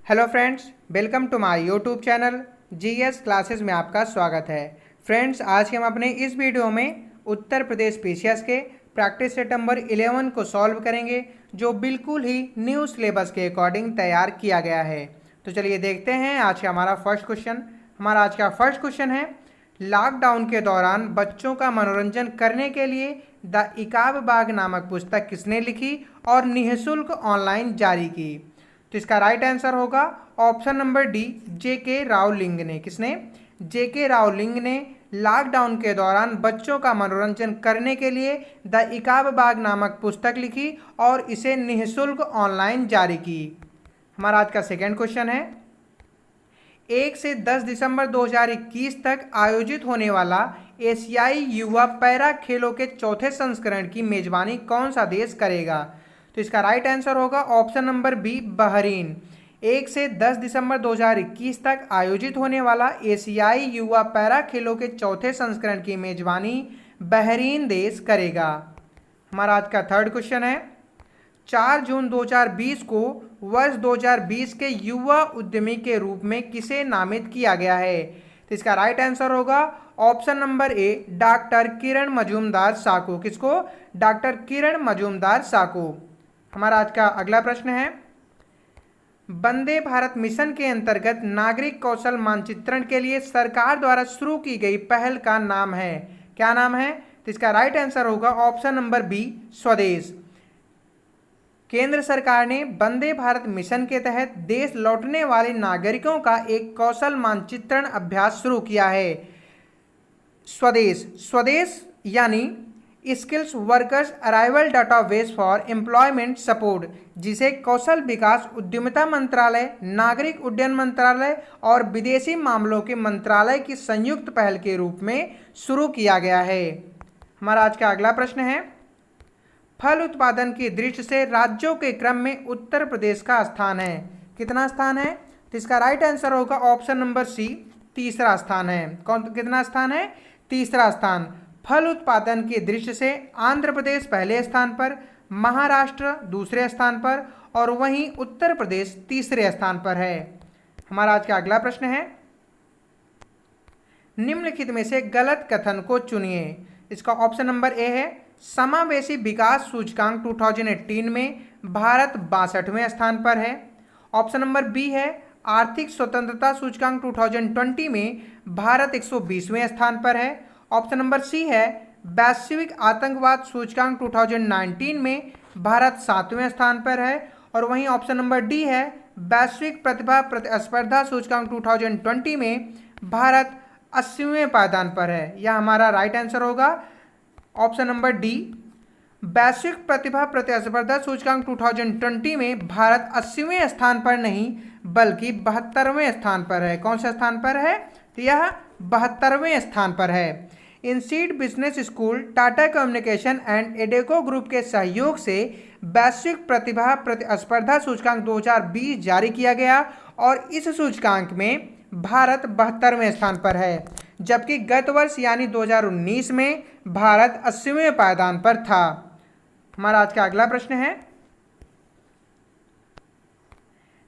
Hello friends, welcome to my YouTube channel GS classes में आपका स्वागत है। फ्रेंड्स, आज हम अपने इस वीडियो में उत्तर प्रदेश पीसीएस के प्रैक्टिस सेट नंबर 11 को सॉल्व करेंगे, जो बिल्कुल ही न्यू सिलेबस के अकॉर्डिंग तैयार किया गया है। तो चलिए देखते हैं आज का हमारा फर्स्ट क्वेश्चन। हमारा आज का फर्स्ट क्वेश्चन है, लॉकडाउन के दौरान बच्चों का मनोरंजन करने के लिए द इकाब बाग नामक पुस्तक किसने लिखी और निःशुल्क ऑनलाइन जारी की? तो इसका राइट आंसर होगा ऑप्शन नंबर डी, जेके रावलिंग ने। किसने? जेके रावलिंग ने लॉकडाउन के दौरान बच्चों का मनोरंजन करने के लिए द इकाब बाग नामक पुस्तक लिखी और इसे निःशुल्क ऑनलाइन जारी की। हमारा आज का सेकेंड क्वेश्चन है, 1 से 10 दिसंबर 2021 तक आयोजित होने वाला एशियाई युवा पैरा खेलों के चौथे संस्करण की मेजबानी कौन सा देश करेगा? तो इसका राइट आंसर होगा ऑप्शन नंबर बी, बहरीन। 1 से 10 दिसंबर 2021 तक आयोजित होने वाला एशियाई युवा पैरा खेलों के चौथे संस्करण की मेजबानी बहरीन देश करेगा। हमारा आज का थर्ड क्वेश्चन है, 4 जून 2020 को वर्ष 2020 के युवा उद्यमी के रूप में किसे नामित किया गया है? तो इसका राइट आंसर होगा ऑप्शन नंबर ए, डॉक्टर किरण मजूमदार साको। किसको? डॉक्टर किरण मजूमदार साको। हमारा आज का अगला प्रश्न है, वंदे भारत मिशन के अंतर्गत नागरिक कौशल मानचित्रण के लिए सरकार द्वारा शुरू की गई पहल का नाम है? क्या नाम है? तो इसका राइट आंसर होगा ऑप्शन नंबर बी, स्वदेश। केंद्र सरकार ने वंदे भारत मिशन के तहत देश लौटने वाले नागरिकों का एक कौशल मानचित्रण अभ्यास शुरू किया है। स्वदेश, स्वदेश यानी skills workers arrival database for employment support, जिसे कौशल विकास उद्यमिता मंत्रालय, नागरिक उड्डयन मंत्रालय और विदेशी मामलों के मंत्रालय की संयुक्त पहल के रूप में शुरू किया गया है। हमारा आज का अगला प्रश्न है, फल उत्पादन की दृष्टि से राज्यों के क्रम में उत्तर प्रदेश का स्थान है। कितना स्थान है? तो इसका राइट आंसर होगा ऑप्शन नंबर सी, तीसरा स्थान है। कितना स्थान है? तीसरा स्थान। फल उत्पादन की दृष्टि से आंध्र प्रदेश पहले स्थान पर, महाराष्ट्र दूसरे स्थान पर और वहीं उत्तर प्रदेश तीसरे स्थान पर है। हमारा आज का अगला प्रश्न है, निम्नलिखित में से गलत कथन को चुनिए। इसका ऑप्शन नंबर ए है, समावेशी विकास सूचकांक 2018 में भारत 62वें स्थान पर है। ऑप्शन नंबर बी है, आर्थिक स्वतंत्रता सूचकांक 2020 में भारत 120वें स्थान पर है। ऑप्शन नंबर सी है, वैश्विक आतंकवाद सूचकांक 2019 में भारत 7वें स्थान पर है। और वहीं ऑप्शन नंबर डी है, वैश्विक प्रतिभा प्रतिस्पर्धा सूचकांक 2020 में भारत 80वें पायदान पर है। यह हमारा राइट आंसर होगा ऑप्शन नंबर डी, वैश्विक प्रतिभा प्रतिस्पर्धा सूचकांक 2020 में भारत 80वें स्थान पर नहीं बल्कि 72वें स्थान पर है। कौन सा स्थान पर है? तो यह 72वें स्थान पर है। INSEAD business school, Tata communication and Adecco group के सहयोग से वैश्विक प्रतिभा प्रतिस्पर्धा सूचकांक 2020 जारी किया गया और इस सूचकांक में भारत 72वें स्थान पर है, जबकि गत वर्ष यानी 2019 में भारत 80वें पायदान पर था। हमारा आज का अगला प्रश्न है,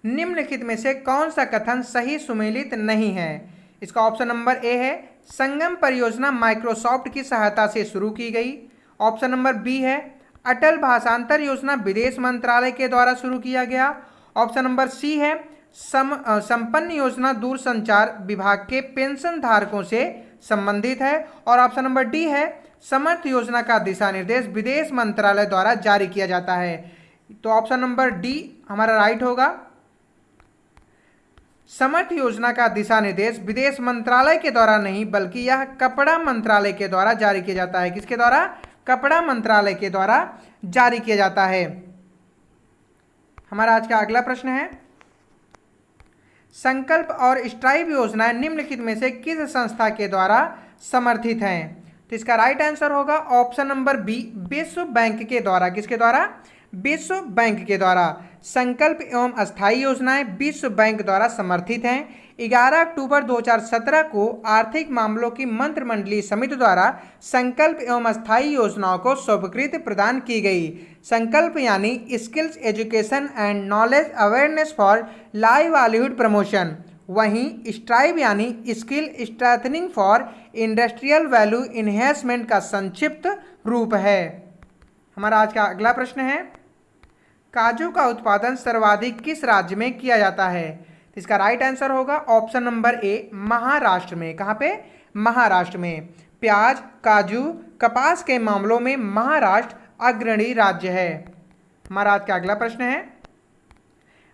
निम्नलिखित में से कौन सा कथन सही सुमेलित नहीं है? इसका ऑप्शन नंबर ए है, संगम परियोजना माइक्रोसॉफ्ट की सहायता से शुरू की गई। ऑप्शन नंबर बी है, अटल भाषांतर योजना विदेश मंत्रालय के द्वारा शुरू किया गया। ऑप्शन नंबर सी है, संपन्न योजना दूरसंचार विभाग के पेंशन धारकों से संबंधित है। और ऑप्शन नंबर डी है, समर्थ योजना का दिशा निर्देश विदेश मंत्रालय द्वारा जारी किया जाता है। तो ऑप्शन नंबर डी हमारा राइट होगा। समर्थ योजना का दिशा निर्देश विदेश मंत्रालय के द्वारा नहीं बल्कि यह कपड़ा मंत्रालय के द्वारा जारी किया जाता है। किसके द्वारा? कपड़ा मंत्रालय के द्वारा जारी किया जाता है। हमारा आज का अगला प्रश्न है, संकल्प और स्ट्राइव योजनाएं निम्नलिखित में से किस संस्था के द्वारा समर्थित हैं? तो इसका राइट आंसर होगा ऑप्शन नंबर बी, विश्व बैंक के द्वारा। किसके द्वारा? विश्व बैंक के द्वारा। संकल्प एवं अस्थायी योजनाएं विश्व बैंक द्वारा समर्थित हैं। 11 अक्टूबर 2017 को आर्थिक मामलों की मंत्रिमंडलीय समिति द्वारा संकल्प एवं अस्थायी योजनाओं को स्वीकृति प्रदान की गई। संकल्प यानी skills education and knowledge awareness for livelihood promotion, वहीं स्ट्राइव यानी skill strengthening for industrial value enhancement का संक्षिप्त रूप है। हमारा आज का अगला प्रश्न है, काजू का उत्पादन सर्वाधिक किस राज्य में किया जाता है? तो इसका राइट आंसर होगा ऑप्शन नंबर ए, महाराष्ट्र में। कहाँ पे? महाराष्ट्र में। प्याज, काजू, कपास के मामलों में महाराष्ट्र अग्रणी राज्य है। हमारा आज का अगला प्रश्न है,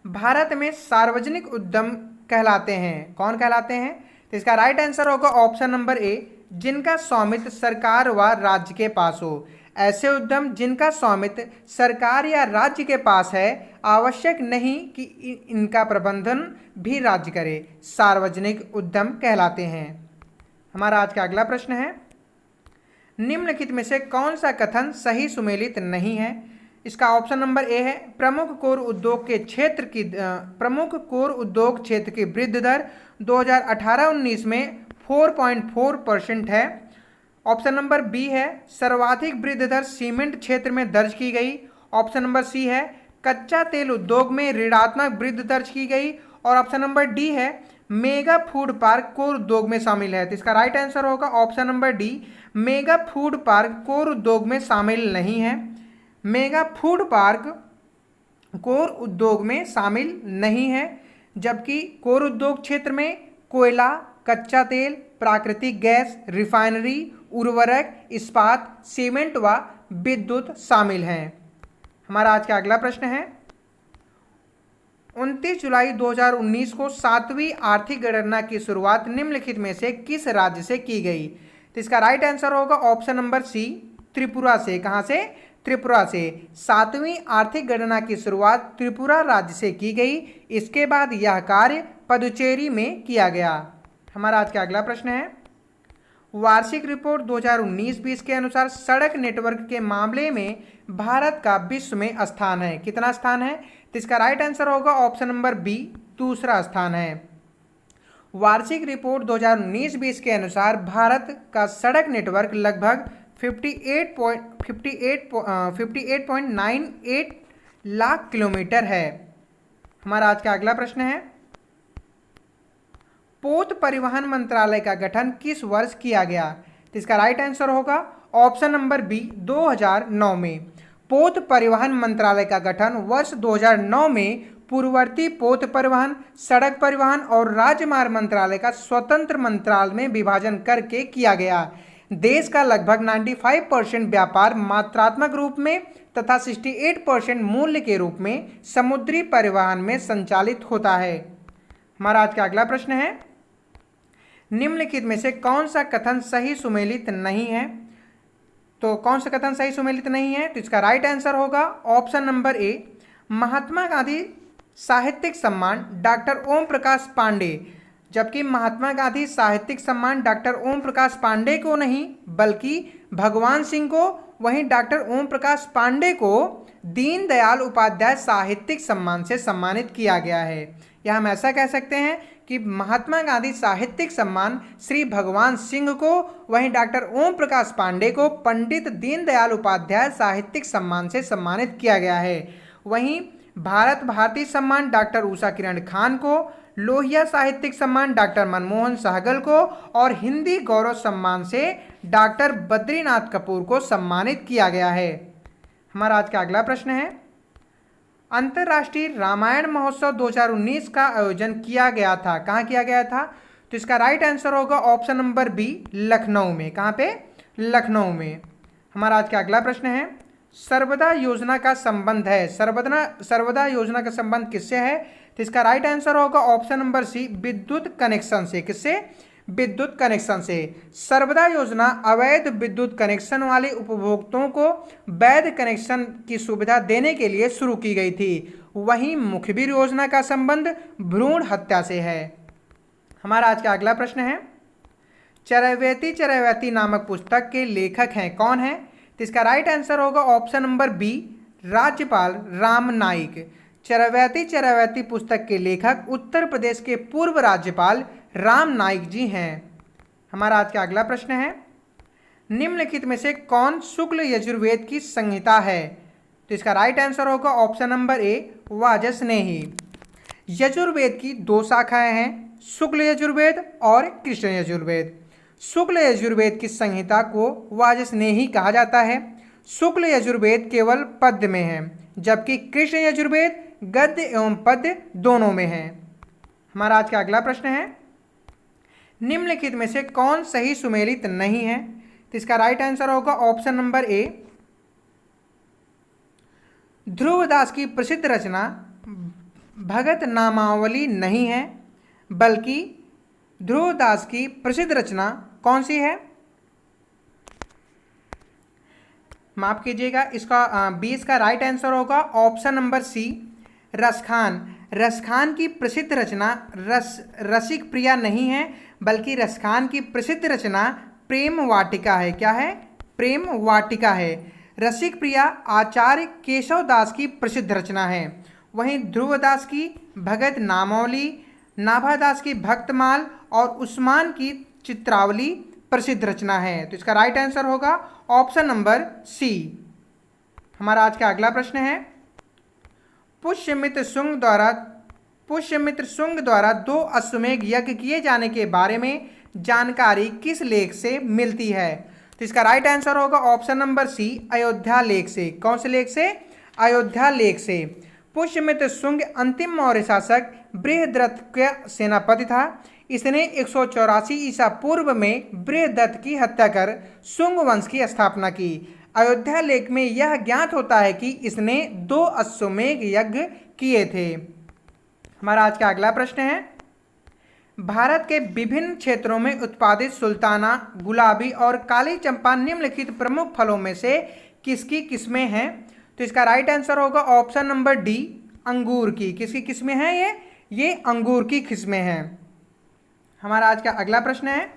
भारत में सार्वजनिक उद्यम कहलाते हैं, कौन कहलाते हैं? तो इसका राइट आंसर होगा ऑप्शन नंबर ए, जिनका स्वामित्व सरकार व राज्य के पास हो। ऐसे उद्यम जिनका स्वामित्व सरकार या राज्य के पास है, आवश्यक नहीं कि इनका प्रबंधन भी राज्य करे, सार्वजनिक उद्यम कहलाते हैं। हमारा आज का अगला प्रश्न है, निम्नलिखित में से कौन सा कथन सही सुमेलित नहीं है? इसका ऑप्शन नंबर ए है, प्रमुख कोर उद्योग क्षेत्र की वृद्धि दर 2018-19 में 4.4% है। ऑप्शन नंबर बी है, सर्वाधिक वृद्धि दर सीमेंट क्षेत्र में दर्ज की गई। ऑप्शन नंबर सी है, कच्चा तेल उद्योग में ऋणात्मक वृद्धि दर्ज की गई। और ऑप्शन नंबर डी है, मेगा फूड पार्क कोर उद्योग में शामिल है। तो इसका राइट आंसर होगा option number D, mega food park core उद्योग में शामिल नहीं है। मेगा फूड पार्क कोर उद्योग में शामिल नहीं है, जबकि कोर उद्योग क्षेत्र में कोयला, कच्चा तेल, प्राकृतिक गैस, रिफाइनरी, उर्वरक, इस्पात, सीमेंट व विद्युत शामिल हैं। हमारा आज का अगला प्रश्न है, 29 जुलाई 2019 को 7वीं आर्थिक गणना की शुरुआत निम्नलिखित में से किस राज्य से की गई? तो इसका राइट आंसर होगा ऑप्शन नंबर सी, त्रिपुरा से। कहाँ से? त्रिपुरा से। 7वीं आर्थिक गणना की शुरुआत त्रिपुरा राज्य से की गई। इसके बाद यह कार्य पुदुचेरी में किया गया। हमारा आज का अगला प्रश्न है, वार्षिक रिपोर्ट 2019-20 के अनुसार सड़क नेटवर्क के मामले में भारत का विश्व में स्थान है, कितना स्थान है? तो इसका राइट आंसर होगा ऑप्शन नंबर बी, दूसरा स्थान है। वार्षिक रिपोर्ट 2019-20 के अनुसार भारत का सड़क नेटवर्क लगभग 58.98 लाख किलोमीटर है। हमारा आज का अगला प्रश्न है, पोत परिवहन मंत्रालय का गठन किस वर्ष किया गया? तो इसका राइट आंसर होगा ऑप्शन नंबर बी, 2009 में। पोत परिवहन मंत्रालय का गठन वर्ष 2009 में पूर्ववर्ती पोत परिवहन, सड़क परिवहन और राजमार्ग मंत्रालय का स्वतंत्र मंत्रालय में विभाजन करके किया गया। देश का लगभग 95% व्यापार मात्रात्मक रूप में तथा 68% मूल्य के रूप में समुद्री परिवहन में संचालित होता है। हमारा आज का अगला प्रश्न है, निम्नलिखित में से कौन सा कथन सही सुमेलित नहीं है? तो कौन सा कथन सही सुमेलित नहीं है? तो इसका राइट आंसर होगा option number A, Mahatma Gandhi साहित्यिक सम्मान डॉक्टर ओम प्रकाश पांडे, जबकि महात्मा गांधी साहित्यिक सम्मान डॉक्टर ओम प्रकाश पांडे को नहीं बल्कि भगवान सिंह को, वहीं डॉक्टर ओम प्रकाश पांडे को दीनदयाल उपाध्याय साहित्यिक सम्मान से सम्मानित किया गया है। या हम ऐसा कह सकते हैं कि महात्मा गांधी साहित्यिक सम्मान श्री भगवान सिंह को, वहीं डॉक्टर ओम प्रकाश पांडे को पंडित दीनदयाल उपाध्याय साहित्यिक सम्मान से सम्मानित किया गया है। वहीं भारत भारती सम्मान डॉक्टर उषा किरण खान को, लोहिया साहित्यिक सम्मान डॉक्टर मनमोहन सहगल को और हिंदी गौरव सम्मान से डॉक्टर बद्रीनाथ कपूर को सम्मानित किया गया है। हमारा आज का अगला प्रश्न है, अंतर्राष्ट्रीय रामायण महोत्सव 2019 का आयोजन किया गया था, कहाँ किया गया था? तो इसका राइट आंसर होगा ऑप्शन नंबर बी, लखनऊ में। कहाँ पे? लखनऊ में। हमारा आज का अगला प्रश्न है, सर्वदा योजना का संबंध है, सर्वदा योजना का संबंध किससे है? तो इसका राइट आंसर होगा ऑप्शन नंबर सी, विद्युत कनेक्शन से। किससे? विद्युत कनेक्शन से। सर्वदा योजना अवैध विद्युत कनेक्शन वाले उपभोक्ताओं को वैध कनेक्शन की सुविधा देने के लिए शुरू की गई थी। वहीं मुखबिर योजना का संबंध भ्रूण हत्या से है। हमारा आज का अगला प्रश्न है, चरैवेति नामक पुस्तक के लेखक हैं, कौन है? तो इसका राइट आंसर होगा ऑप्शन नंबर बी, राज्यपाल राम नाईक। चरवैती चरवैती पुस्तक के लेखक उत्तर प्रदेश के पूर्व राज्यपाल राम नाईक जी हैं। हमारा आज का अगला प्रश्न है, निम्नलिखित में से कौन शुक्ल यजुर्वेद की संहिता है? तो इसका राइट आंसर होगा ऑप्शन नंबर ए, वाजस्नेही। यजुर्वेद की दो शाखाएं हैं, शुक्ल यजुर्वेद और कृष्ण यजुर्वेद। शुक्ल यजुर्वेद की संहिता को वाजस्नेही कहा जाता है। शुक्ल यजुर्वेद केवल पद्य में है, जबकि कृष्ण यजुर्वेद गद्य एवं पद्य दोनों में है। हमारा आज का अगला प्रश्न है, निम्नलिखित में से कौन सही सुमेलित नहीं है? तो इसका राइट आंसर होगा ऑप्शन नंबर ए, ध्रुवदास की प्रसिद्ध रचना भगत नामावली नहीं है, बल्कि ध्रुवदास की प्रसिद्ध रचना कौन सी है? माफ कीजिएगा, इसका 20 का राइट आंसर होगा option number C, Raskhan. Raskhan की प्रसिद्ध रचना रसिक प्रिया नहीं है, बल्कि रसखान की प्रसिद्ध रचना प्रेम वाटिका है। क्या है? प्रेम वाटिका है। रसिक प्रिया आचार्य केशव दास की प्रसिद्ध रचना है। वहीं ध्रुवदास की भगत नामावली, नाभादास की भक्तमाल और उस्मान की चित्रावली प्रसिद्ध रचना है। तो इसका राइट आंसर होगा ऑप्शन नंबर सी। हमारा आज का अगला प्रश्न है, पुष्यमित्र शुंग द्वारा 2 अश्वमेध यज्ञ किए जाने के बारे में जानकारी किस लेख से मिलती है? तो इसका राइट आंसर होगा ऑप्शन नंबर सी, अयोध्या लेख से। कौन से लेख से? अयोध्या लेख से। पुष्यमित्र शुंग अंतिम मौर्य शासक बृहद्रथ का सेनापति था। इसने 184 ईसा पूर्व में बृहद्रथ की हत्या कर शुंग वंश की स्थापना की। अयोध्या लेख में यह ज्ञात होता है कि इसने 2 अश्वमेध यज्ञ किए थे। हमारा आज का अगला प्रश्न है, भारत के विभिन्न क्षेत्रों में उत्पादित सुल्ताना, गुलाबी और काली चंपा निम्नलिखित प्रमुख फलों में से किसकी किस्में हैं? तो इसका राइट आंसर होगा ऑप्शन नंबर डी, अंगूर की। किसकी किस्में हैं ये अंगूर की किस्में हैं। हमारा आज का अगला प्रश्न है,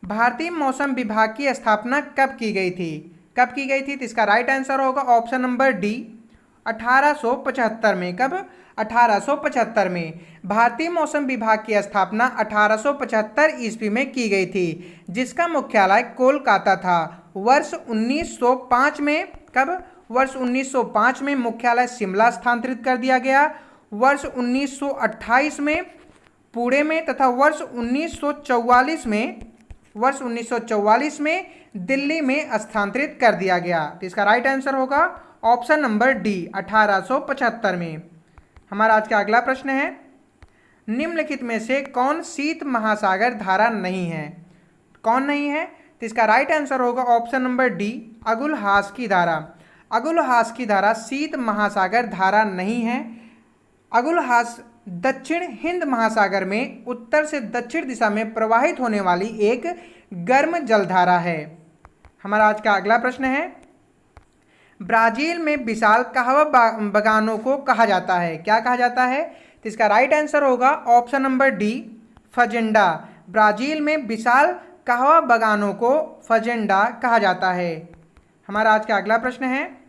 भारतीय मौसम विभाग की स्थापना कब की गई थी? कब की गई थी? तो इसका राइट आंसर होगा ऑप्शन नंबर डी, 1875 में। कब? 1875 में। भारतीय मौसम विभाग की स्थापना 1875 ईस्वी में की गई थी, जिसका मुख्यालय कोलकाता था। वर्ष 1905 में, कब? वर्ष 1905 में मुख्यालय शिमला स्थानांतरित कर दिया गया। वर्ष 1928 में पुणे में तथा वर्ष 1944 में दिल्ली में स्थानांतरित कर दिया गया। तो इसका राइट आंसर होगा ऑप्शन नंबर डी, 1875 में। हमारा आज का अगला प्रश्न है, निम्नलिखित में से कौन शीत महासागर धारा नहीं है? कौन नहीं है? तो इसका राइट आंसर होगा ऑप्शन नंबर डी, अगुलहास की धारा। अगुलहास की धारा शीत महासागर धारा नहीं है। अगुलहास दक्षिण हिंद महासागर में उत्तर से दक्षिण दिशा में प्रवाहित होने वाली एक गर्म जलधारा है। हमारा आज का अगला प्रश्न है, ब्राजील में विशाल कहवा बागानों को कहा जाता है। क्या कहा जाता है? तो इसका राइट आंसर होगा option number D, fazenda. Brazil में विशाल कहवा बागानों को फजेंडा कहा जाता है। हमारा आज का अगला प्रश्न है,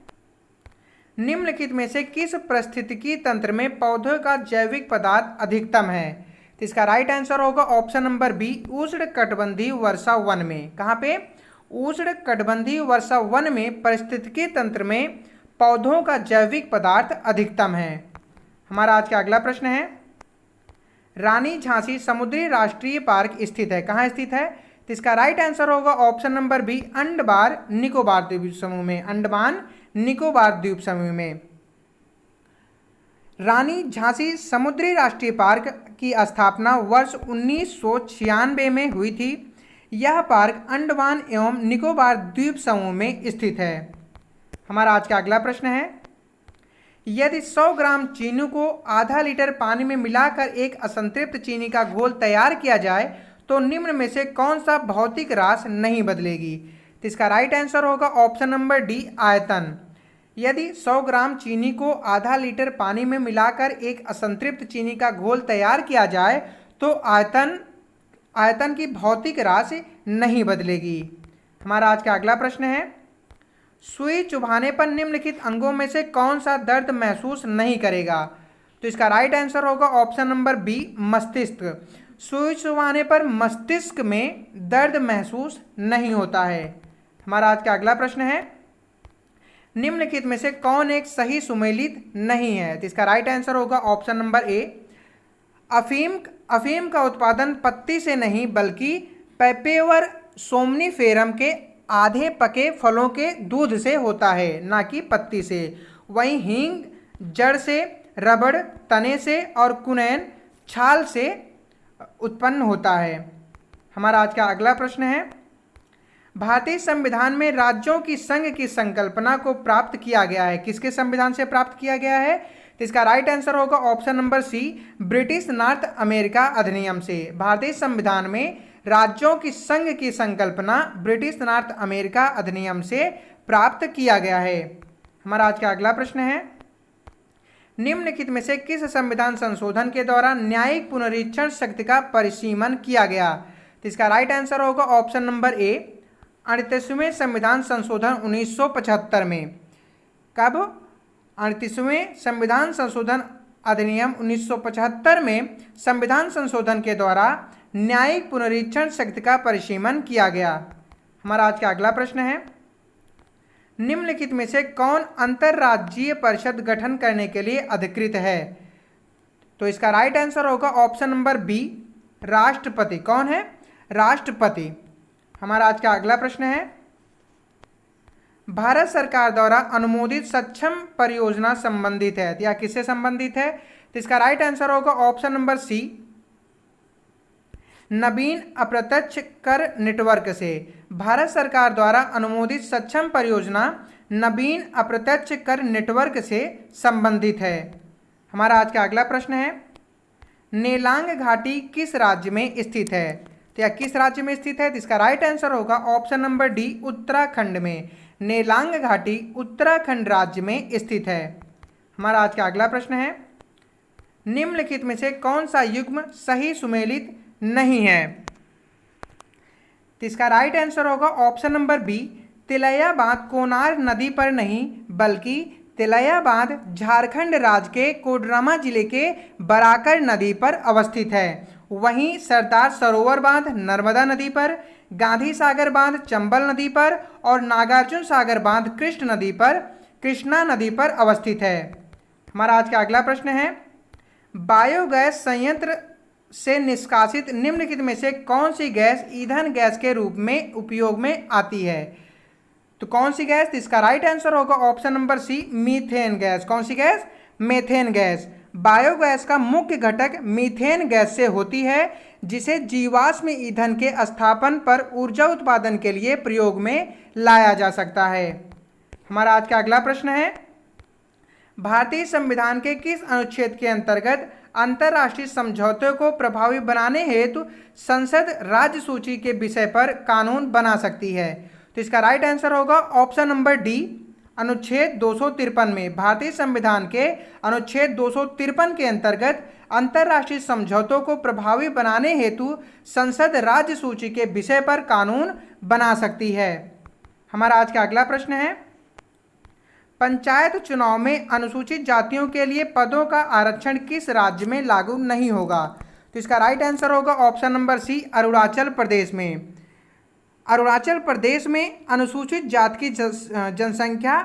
निम्नलिखित में से किस पारिस्थितिकी तंत्र में पौधों का जैविक पदार्थ अधिकतम है? तो इसका राइट आंसर होगा ऑप्शन नंबर बी, उष्णकटिबंधीय वर्षा वन में। कहाँ पे? उष्णकटिबंधीय वर्षा वन में पारिस्थितिकी तंत्र में पौधों का जैविक पदार्थ अधिकतम है। हमारा आज का अगला प्रश्न है, रानी झांसी समुद्री राष्ट्रीय पार्क स्थित है। कहाँ स्थित है? तो इसका राइट आंसर होगा option number B, Andaman Nicobar द्वीप समूह में। अंडमान निकोबार द्वीप समूह में रानी झांसी समुद्री राष्ट्रीय पार्क की स्थापना वर्ष 1996 में हुई थी। यह पार्क अंडमान एवं निकोबार द्वीप समूह में स्थित है। हमारा आज का अगला प्रश्न है, यदि 100 ग्राम चीनी को आधा लीटर पानी में मिलाकर एक असंतृप्त चीनी का घोल तैयार किया जाए तो निम्न में से कौन सा भौतिक राशि नहीं बदलेगी? तो इसका राइट आंसर होगा ऑप्शन नंबर डी, आयतन। यदि 100 ग्राम चीनी को आधा लीटर पानी में मिलाकर एक असंतृप्त चीनी का घोल तैयार किया जाए तो आयतन की भौतिक राशि नहीं बदलेगी। हमारा आज का अगला प्रश्न है, सुई चुभाने पर निम्नलिखित अंगों में से कौन सा दर्द महसूस नहीं करेगा? तो इसका राइट आंसर होगा ऑप्शन नंबर बी, मस्तिष्क। सुई चुभाने पर मस्तिष्क में दर्द महसूस नहीं होता है। हमारा आज का अगला प्रश्न है, निम्नलिखित में से कौन एक सही सुमेलित नहीं है? तो इसका राइट आंसर होगा ऑप्शन नंबर ए, अफीम का उत्पादन पत्ती से नहीं बल्कि पेपेवर सोमनीफेरम के आधे पके फलों के दूध से होता है, ना कि पत्ती से। वहीं हींग जड़ से, रबड़ तने से और कुनैन छाल से उत्पन्न होता है। हमारा आज का अगला प्रश्न है, भारतीय संविधान में राज्यों की संघ की संकल्पना को प्राप्त किया गया है, किसके संविधान से प्राप्त किया गया है? तो इसका राइट आंसर होगा option number C, British North America अधिनियम से। भारतीय संविधान में राज्यों की संघ की संकल्पना ब्रिटिश नॉर्थ अमेरिका अधिनियम से प्राप्त किया गया है। हमारा आज का अगला प्रश्न है, निम्नलिखित में से किस संविधान संशोधन के दौरान न्यायिक पुनरीक्षण शक्ति का परिसीमन किया गया? तो इसका राइट आंसर होगा ऑप्शन नंबर ए, 38वें संविधान संशोधन 1975 में। कब? 38वें संविधान संशोधन अधिनियम 1975 में संविधान संशोधन के द्वारा न्यायिक पुनरीक्षण शक्ति का परिसीमन किया गया। हमारा आज का अगला प्रश्न है, निम्नलिखित में से कौन अंतर्राज्यीय परिषद गठन करने के लिए अधिकृत है? तो इसका राइट आंसर होगा ऑप्शन नंबर बी, राष्ट्रपति। कौन है? राष्ट्रपति। हमारा आज का अगला प्रश्न है, भारत सरकार द्वारा अनुमोदित सक्षम परियोजना संबंधित है या किससे संबंधित है? तो इसका राइट आंसर होगा ऑप्शन नंबर सी, नवीन अप्रत्यक्ष कर नेटवर्क से। भारत सरकार द्वारा अनुमोदित सक्षम परियोजना नवीन अप्रत्यक्ष कर नेटवर्क से संबंधित है। हमारा आज का अगला प्रश्न है, नेलांग घाटी किस राज्य में स्थित है? तो या किस राज्य में स्थित है? तो इसका राइट आंसर होगा ऑप्शन नंबर डी, उत्तराखंड में। नेलांग घाटी उत्तराखंड राज्य में स्थित है। हमारा आज का अगला प्रश्न है, निम्नलिखित में से कौन सा युग्म सही सुमेलित नहीं है? तो इसका राइट आंसर होगा ऑप्शन नंबर बी, तिलैया बांध कोनार नदी पर नहीं बल्कि तिलैया बांध झारखंड राज्य के कोडरमा जिले के बराकर नदी पर अवस्थित है। वहीं सरदार सरोवर बांध नर्मदा नदी पर, गांधी सागर बांध चंबल नदी पर और नागार्जुन सागर बांध कृष्णा नदी पर अवस्थित है। हमारा आज का अगला प्रश्न है, बायोगैस संयंत्र से निष्कासित निम्नलिखित में से कौन सी गैस ईंधन गैस के रूप में उपयोग में आती है? तो कौन सी गैस? तो इसका राइट आंसर होगा option number C, methane gas. कौन सी गैस? Methane gas. बायोगैस का मुख्य घटक मीथेन गैस से होती है, जिसे जीवाश्म ईंधन के स्थापन पर ऊर्जा उत्पादन के लिए प्रयोग में लाया जा सकता है। हमारा आज का अगला प्रश्न है, भारतीय संविधान के किस अनुच्छेद के अंतर्गत अंतर्राष्ट्रीय समझौते को प्रभावी बनाने हेतु संसद राज्य सूची के विषय पर कानून बना सकती है? तो इसका राइट आंसर होगा ऑप्शन नंबर डी, अनुच्छेद 253 में। भारतीय संविधान के अनुच्छेद 253 के अंतर्गत अंतर्राष्ट्रीय समझौतों को प्रभावी बनाने हेतु संसद राज्य सूची के विषय पर कानून बना सकती है। हमारा आज का अगला प्रश्न है, पंचायत चुनाव में अनुसूचित जातियों के लिए पदों का आरक्षण किस राज्य में लागू नहीं होगा? तो इसका राइट आंसर होगा ऑप्शन नंबर सी, अरुणाचल प्रदेश में। अरुणाचल प्रदेश में अनुसूचित जाति की जनसंख्या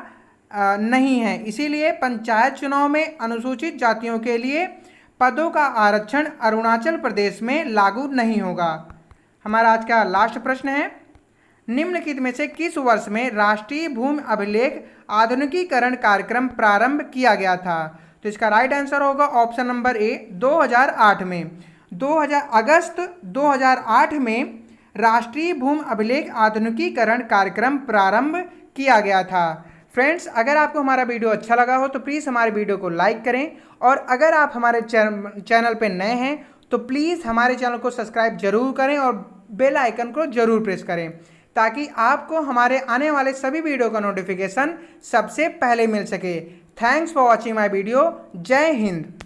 नहीं है, इसीलिए पंचायत चुनाव में अनुसूचित जातियों के लिए पदों का आरक्षण अरुणाचल प्रदेश में लागू नहीं होगा। हमारा आज का लास्ट प्रश्न है, निम्नलिखित में से किस वर्ष में राष्ट्रीय भूमि अभिलेख आधुनिकीकरण कार्यक्रम प्रारंभ किया गया था? तो इसका राइट आंसर होगा ऑप्शन नंबर ए, 2008 में। अगस्त 2008 में राष्ट्रीय भूमि अभिलेख आधुनिकीकरण कार्यक्रम प्रारंभ किया गया था। फ्रेंड्स, अगर आपको हमारा वीडियो अच्छा लगा हो तो प्लीज़ हमारे वीडियो को लाइक करें, और अगर आप हमारे चैनल पर नए हैं तो प्लीज़ हमारे चैनल को सब्सक्राइब जरूर करें और बेल आइकन को जरूर प्रेस करें, ताकि आपको हमारे आने वाले सभी वीडियो का नोटिफिकेशन सबसे पहले मिल सके। Thanks for watching my video. जय हिंद।